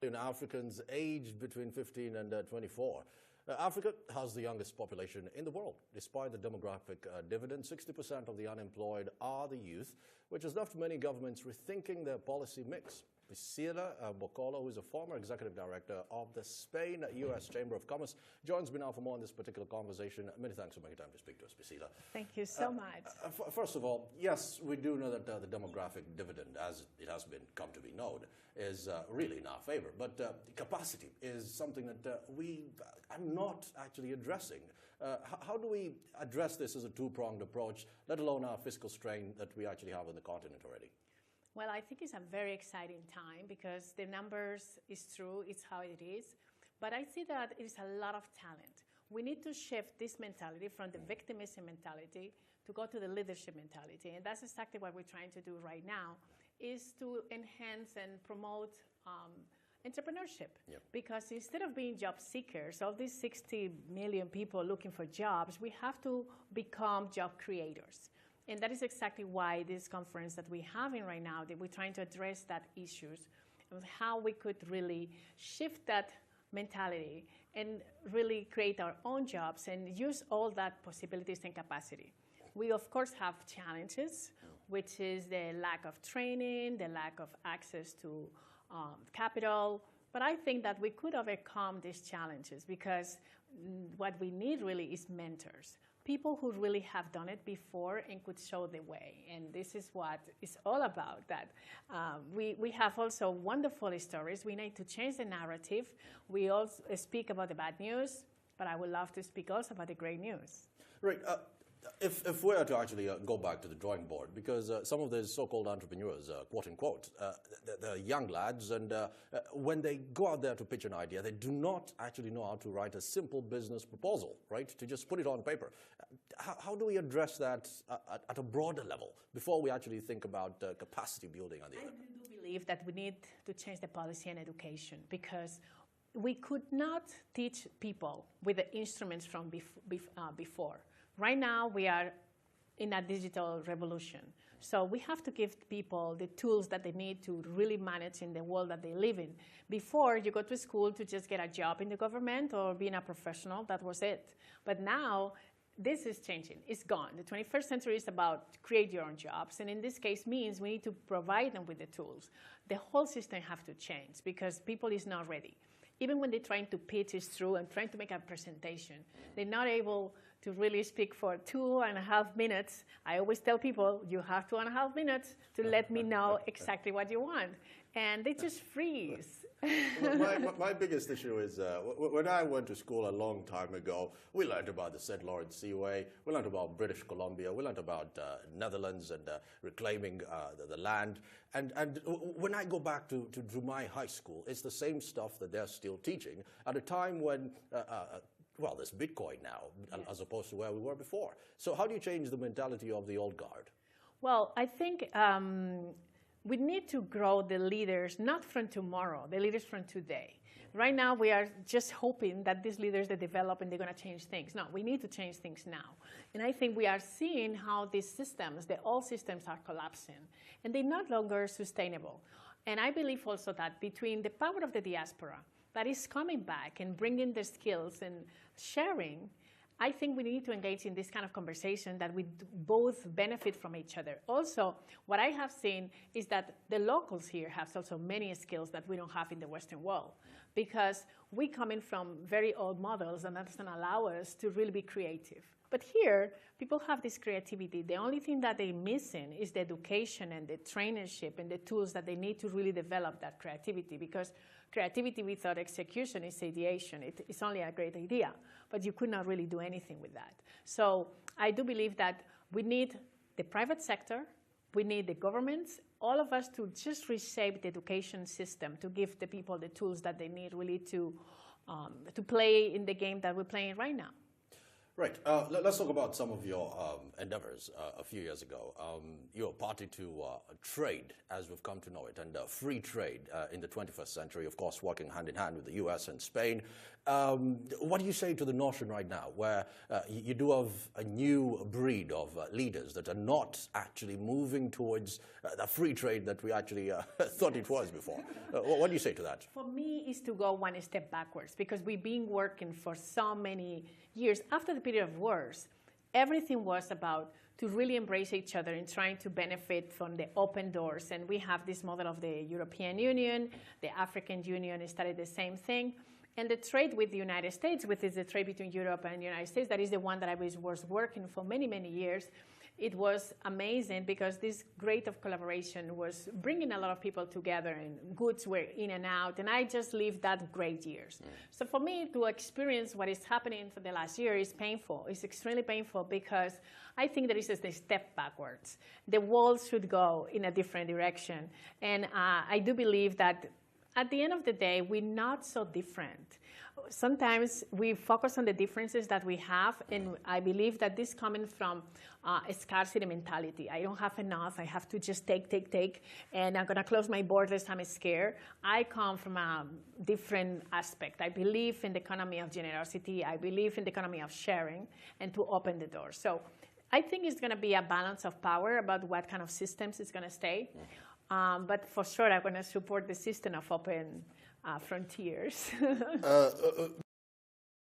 Africans aged between 15 and 24. Africa has the youngest population in the world. Despite the demographic dividend, 60% of the unemployed are the youth, which has left many governments rethinking their policy mix. Priscilla Bocolo, who is a former executive director of the Spain-U.S. Chamber of Commerce, joins me now for more on this particular conversation. Many thanks for making time to speak to us, Priscilla. Thank you so much. First of all, yes, we do know that the demographic dividend, as it has come to be known, is really in our favor. But capacity is something that we are not actually addressing. How do we address this as a two-pronged approach, let alone our fiscal strain that we actually have on the continent already? Well, I think it's a very exciting time because the numbers is true, it's how it is. But I see that it's a lot of talent. We need to shift this mentality from the victimism mentality to go to the leadership mentality. And that's exactly what we're trying to do right now, is to enhance and promote entrepreneurship. Yep. Because instead of being job seekers, all these 60 million people looking for jobs, we have to become job creators. And that is exactly why this conference that we're having right now, that we're trying to address that issues of how we could really shift that mentality and really create our own jobs and use all that possibilities and capacity. We, of course, have challenges, which is the lack of training, the lack of access to capital. But I think that we could overcome these challenges because what we need really is mentors. People who really have done it before and could show the way. And this is what it's all about, that we have also wonderful stories. We need to change the narrative. We also speak about the bad news, but I would love to speak also about the great news. Right. If we are to actually go back to the drawing board, because some of these so-called entrepreneurs, quote unquote, they're young lads, and when they go out there to pitch an idea, they do not actually know how to write a simple business proposal, right, to just put it on paper. How do we address that at a broader level before we actually think about capacity building on the other? I do believe that we need to change the policy and education, because we could not teach people with the instruments from before. Right now, we are in a digital revolution. So we have to give people the tools that they need to really manage in the world that they live in. Before, you go to school to just get a job in the government or being a professional, that was it. But now, this is changing. It's gone. The 21st century is about create your own jobs. And in this case means we need to provide them with the tools. The whole system has to change because people is not ready. Even when they're trying to pitch it through and trying to make a presentation, they're not able to really speak for 2.5 minutes. I always tell people, you have 2.5 minutes to let me know exactly what you want. And they just freeze. My biggest issue is when I went to school a long time ago, we learned about the St. Lawrence Seaway, we learned about British Columbia, we learned about Netherlands and reclaiming the land. And when I go back to my high school, it's the same stuff that they're still teaching at a time when well, there's Bitcoin now, yes, as opposed to where we were before. So how do you change the mentality of the old guard? Well, I think we need to grow the leaders, not from tomorrow, the leaders from today. Right now, we are just hoping that these leaders, they develop and they're going to change things. No, we need to change things now. And I think we are seeing how these systems, the old systems, are collapsing. And they're no longer sustainable. And I believe also that between the power of the diaspora that is coming back and bringing their skills and sharing, I think we need to engage in this kind of conversation that we both benefit from each other. Also, what I have seen is that the locals here have also many skills that we don't have in the Western world, because we come in from very old models, and that doesn't allow us to really be creative. But here, people have this creativity. The only thing that they're missing is the education and the traineeship and the tools that they need to really develop that creativity, because creativity without execution is ideation. It's only a great idea, but you could not really do anything with that. So I do believe that we need the private sector, we need the governments, all of us to just reshape the education system to give the people the tools that they need really to play in the game that we're playing right now. Right. Let's talk about some of your endeavors a few years ago. You're a party to trade, as we've come to know it, and free trade in the 21st century, of course, working hand in hand with the U.S. and Spain. What do you say to the notion right now, where you do have a new breed of leaders that are not actually moving towards the free trade that we actually thought it was before? What do you say to that? For me, is to go one step backwards, because we've been working for so many years. After the period of wars, everything was about to really embrace each other and trying to benefit from the open doors. And we have this model of the European Union, the African Union started the same thing. And the trade with the United States, which is the trade between Europe and the United States, that is the one that I was working for many, many years. It was amazing because this grade of collaboration was bringing a lot of people together, and goods were in and out, and I just lived that great years. So for me to experience what is happening for the last year is painful. It's extremely painful because I think there is a step backwards. The world should go in a different direction. And I do believe that at the end of the day, we're not so different. Sometimes we focus on the differences that we have, and I believe that this coming from a scarcity mentality. I don't have enough. I have to just take, and I'm going to close my borders. I'm scared. I come from a different aspect. I believe in the economy of generosity. I believe in the economy of sharing and to open the door. So I think it's going to be a balance of power about what kind of systems it's going to stay. But for sure, I'm going to support the system of open frontiers.